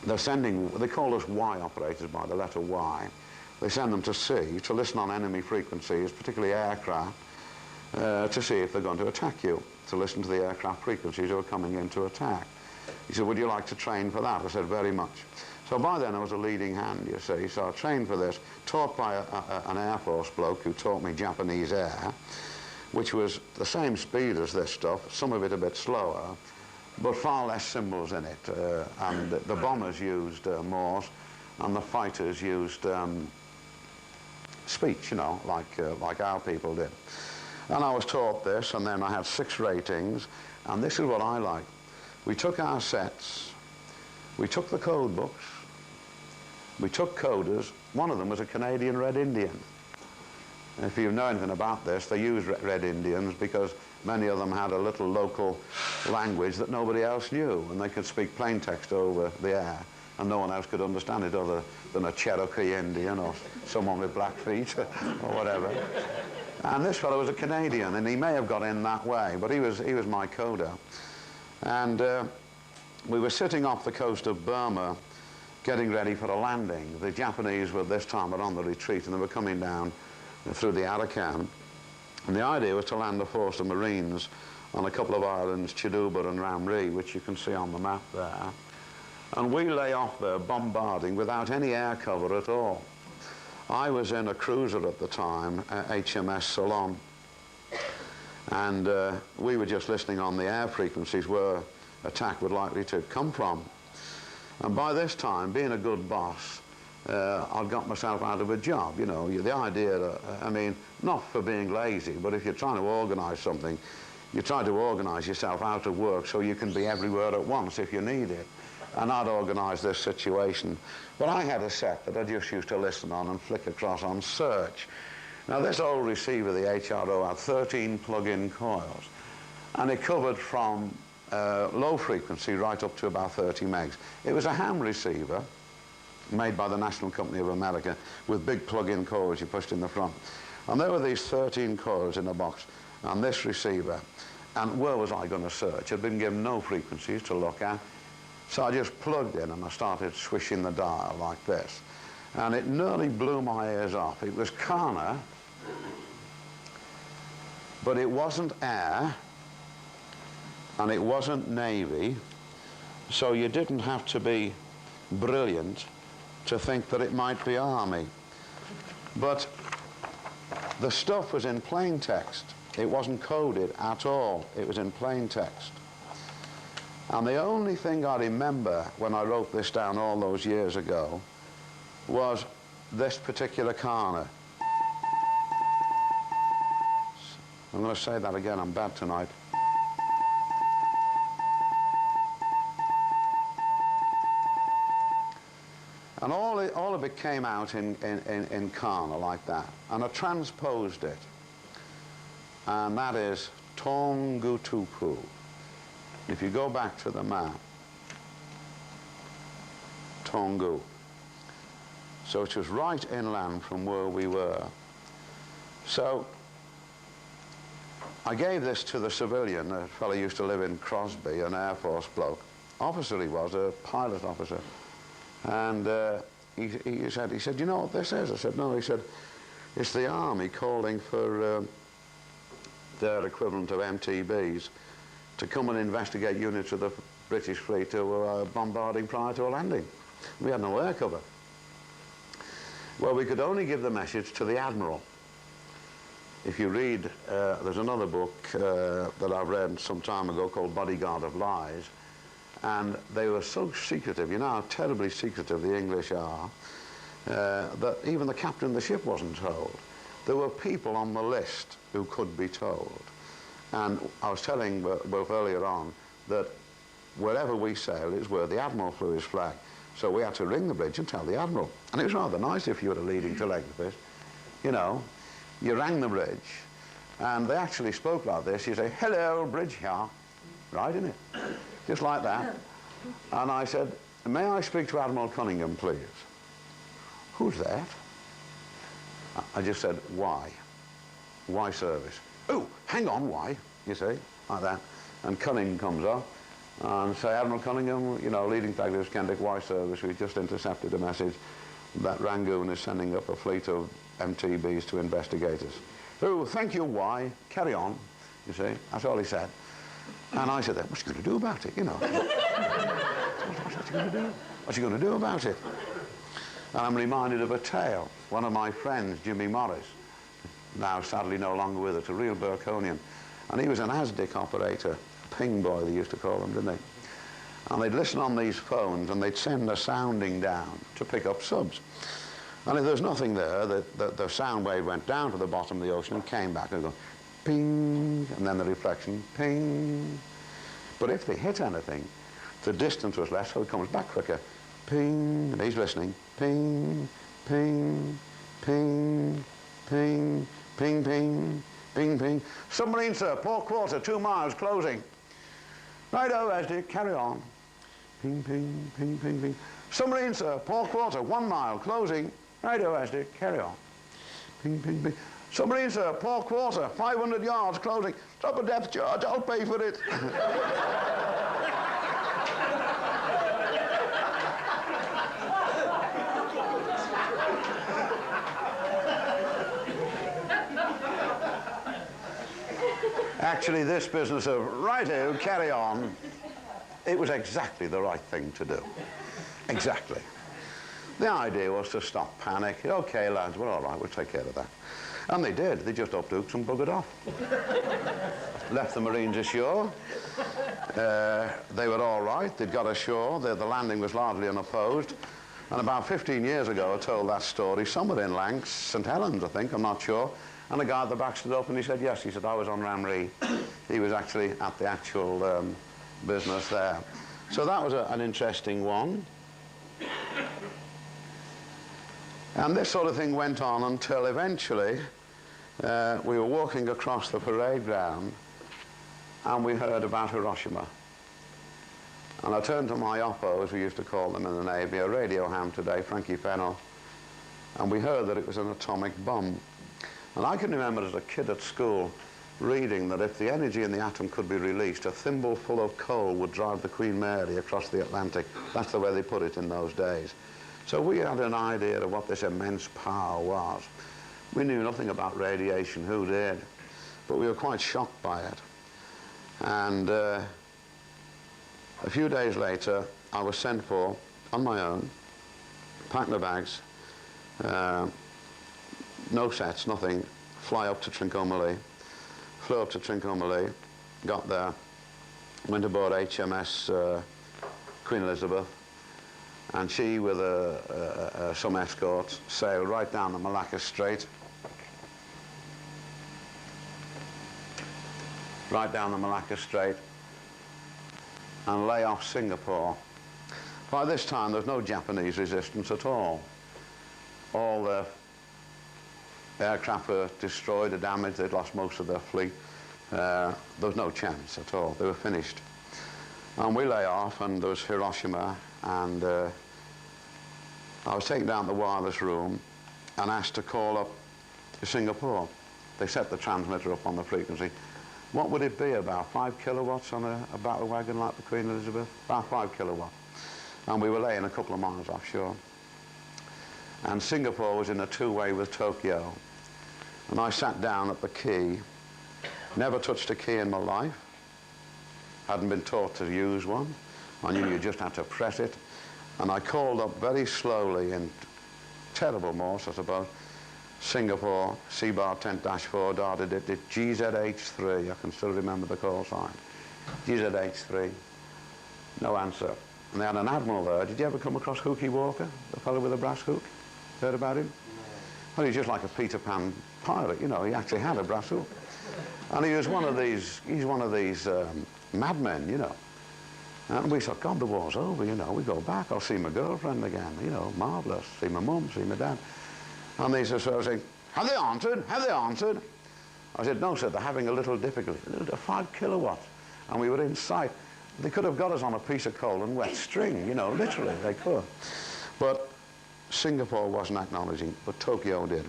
they're sending, they call us Y operators by the letter Y. They send them to sea to listen on enemy frequencies, particularly aircraft, to see if they're going to attack you, to listen to the aircraft frequencies who are coming in to attack. He said, would you like to train for that? I said, very much. So by then I was a leading hand, you see, so I trained for this, taught by an Air Force bloke who taught me Japanese air, which was the same speed as this stuff, some of it a bit slower, but far less symbols in it. And the bombers used Morse, and the fighters used speech, you know, like our people did. And I was taught this, and then I had 6 ratings, and this is what I liked. We took our sets, we took the code books, we took coders. One of them was a Canadian Red Indian. If you know anything about this, they used Red Indians because many of them had a little local language that nobody else knew, and they could speak plain text over the air, and no one else could understand it other than a Cherokee Indian or someone with black feet or whatever. And this fellow was a Canadian, and he may have got in that way, but he was my coder. And we were sitting off the coast of Burma getting ready for a landing. The Japanese were this time on the retreat, and they were coming down through the Arakan. And the idea was to land a force of Marines on a couple of islands, Chiduba and Ramri, which you can see on the map there. And we lay off there bombarding without any air cover at all. I was in a cruiser at the time, HMS Ceylon, and we were just listening on the air frequencies where attack would likely to come from. And by this time, being a good boss, I'd got myself out of a job, you know. The idea that, I mean, not for being lazy, but if you're trying to organise something, you try to organise yourself out of work so you can be everywhere at once if you need it. And I'd organised this situation. But I had a set that I just used to listen on and flick across on search. Now, this old receiver, the HRO, had 13 plug-in coils, and it covered from low frequency right up to about 30 megs. It was a ham receiver made by the National Company of America with big plug-in coils you pushed in the front. And there were these 13 coils in a box and this receiver. And where was I going to search? I'd been given no frequencies to look at. So I just plugged in and I started swishing the dial like this. And it nearly blew my ears off. It was Kana, but it wasn't air, and it wasn't Navy, so you didn't have to be brilliant to think that it might be Army. But the stuff was in plain text. It wasn't coded at all. It was in plain text. And the only thing I remember when I wrote this down all those years ago was this particular Kana. I'm going to say that again, I'm bad tonight. And all of it came out in Kana like that. And I transposed it. And that is Tongutupu. If you go back to the map, Tongu. So it was right inland from where we were. So I gave this to the civilian, a fellow used to live in Crosby, an Air Force bloke. Officer he was, a pilot officer. And he said, you know what this is? I said, no. He said, it's the Army calling for their equivalent of MTBs to come and investigate units of the British fleet who were bombarding prior to a landing. We had no air cover. Well, we could only give the message to the Admiral. If you read, there's another book that I've read some time ago called Bodyguard of Lies, and they were so secretive, you know how terribly secretive the English are, that even the captain of the ship wasn't told. There were people on the list who could be told. And I was telling both earlier on that wherever we sailed is where the Admiral flew his flag. So we had to ring the bridge and tell the Admiral. And it was rather nice if you were a leading telegraphist. You know, you rang the bridge, and they actually spoke like this. You say, hello, bridge here. Right, isn't it? Just like that. And I said, may I speak to Admiral Cunningham, please? Who's that? I just said, why? Why service? Oh, hang on, why? You see, like that. And Cunningham comes up, and say, Admiral Cunningham, you know, leading flag of Kendrick Y service, we just intercepted a message that Rangoon is sending up a fleet of MTBs to investigate us. So, thank you, Y, carry on, you see, that's all he said. And I said, what's he going to do about it, you know? What's he going to do? What's he going to do about it? And I'm reminded of a tale. One of my friends, Jimmy Morris, now sadly no longer with us, a real Burconian, and he was an ASDIC operator, ping boy they used to call him, didn't they? And they'd listen on these phones and they'd send a sounding down to pick up subs. And if there's nothing there, the sound wave went down to the bottom of the ocean and came back and go ping, and then the reflection, ping. But if they hit anything, the distance was less, so it comes back quicker. Ping, and he's listening. Ping, ping, ping, ping, ping, ping, ping, ping. Submarine, sir, port quarter, 2 miles, closing. Righto, Asdic, carry on. Ping, ping, ping, ping, ping. Submarine, sir, port quarter, 1 mile, closing. Righto, Asdic, carry on. Ping, ping, ping. Submarine, sir, port quarter, 500 yards, closing. Drop a depth charge, I'll pay for it. Actually, this business of, righto, carry on, it was exactly the right thing to do. Exactly. The idea was to stop panic. OK, lads, we're all right, we'll take care of that. And they did. They just upped hooks and buggered off. Left the Marines ashore. They were all right. They'd got ashore. The landing was largely unopposed. And about 15 years ago, I told that story, somewhere in Lancs, St Helens, I think, I'm not sure. And the guy at the back stood up and he said, yes. He said, I was on Ramree. He was actually at the actual business there. So that was an interesting one. And this sort of thing went on until eventually we were walking across the parade ground and we heard about Hiroshima. And I turned to my oppo, as we used to call them in the Navy, a radio ham today, Frankie Fennell, and we heard that it was an atomic bomb. And I can remember as a kid at school reading that if the energy in the atom could be released, a thimble full of coal would drive the Queen Mary across the Atlantic. That's the way they put it in those days. So we had an idea of what this immense power was. We knew nothing about radiation, who did? But we were quite shocked by it. And a few days later, I was sent for on my own, packed my bags, no sets, nothing, fly up to Trincomalee. Flew up to Trincomalee, got there, went aboard HMS Queen Elizabeth, and she, with some escorts, sailed right down the Malacca Strait. Right down the Malacca Strait, and lay off Singapore. By this time, there was no Japanese resistance at all. All the aircraft were destroyed or damaged. They'd lost most of their fleet. There was no chance at all. They were finished. And we lay off, and there was Hiroshima, and I was taken down to the wireless room and asked to call up to Singapore. They set the transmitter up on the frequency. What would it be, about 5 kilowatts on a battle wagon like the Queen Elizabeth? About 5 kilowatts. And we were laying a couple of miles offshore. And Singapore was in a two-way with Tokyo. And I sat down at the key, never touched a key in my life, hadn't been taught to use one. I knew you just had to press it. And I called up very slowly in terrible Morse, I suppose, Singapore, C-bar 10-4, darted it, GZH3, I can still remember the call sign. GZH3, no answer. And they had an admiral there. Did you ever come across Hookie Walker, the fellow with the brass hook? Heard about him? No. Well, he's just like a Peter Pan pirate, you know, he actually had a brass hook. And he was one of these, madmen, you know. And we thought, God, the war's over, you know, we go back, I'll see my girlfriend again, you know, marvellous, see my mum, see my dad. And they said, so I said, have they answered? Have they answered? I said, no, sir, they're having a little difficulty. 5 kilowatts. And we were in sight. They could have got us on a piece of coal and wet string, you know, literally, they could. But Singapore wasn't acknowledging, but Tokyo did.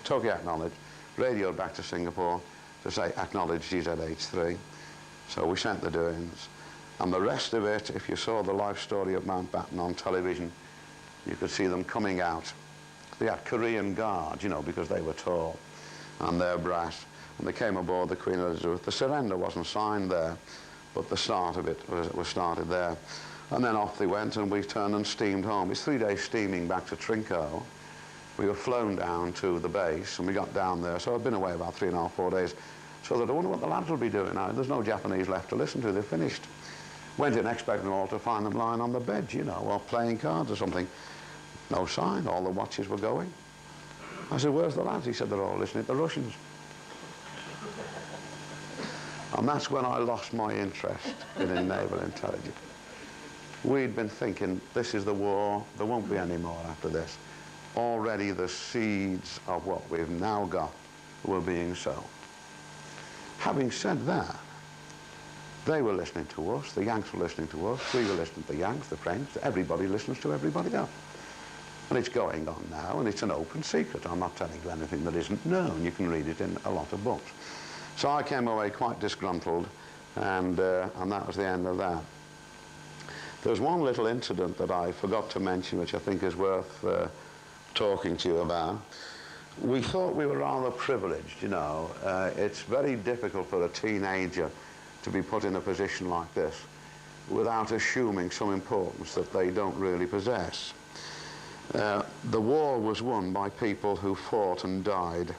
Tokyo acknowledged, radioed back to Singapore to say, acknowledge GZH3. So we sent the doings. And the rest of it, if you saw the life story of Mountbatten on television, you could see them coming out. They had Korean guards, you know, because they were tall, and they're brass. And they came aboard the Queen Elizabeth. The surrender wasn't signed there, but the start of it was started there. And then off they went, and we turned and steamed home. It's 3 days steaming back to Trinco. We were flown down to the base, and we got down there. So I'd been away about 3.5, 4 days. So that I wonder what the lads will be doing now. There's no Japanese left to listen to. They're finished. Went in expecting all to find them lying on the bed, you know, or playing cards or something. No sign. All the watches were going. I said, where's the lads? He said, they're all listening to the Russians. And that's when I lost my interest in naval intelligence. We'd been thinking, this is the war, there won't be any more after this. Already the seeds of what we've now got were being sown. Having said that, they were listening to us, the Yanks were listening to us, we were listening to the Yanks, the French, everybody listens to everybody else. And it's going on now, and it's an open secret. I'm not telling you anything that isn't known. You can read it in a lot of books. So I came away quite disgruntled, and that was the end of that. There's one little incident that I forgot to mention, which I think is worth talking to you about. We thought we were rather privileged, you know. It's very difficult for a teenager to be put in a position like this without assuming some importance that they don't really possess. The war was won by people who fought and died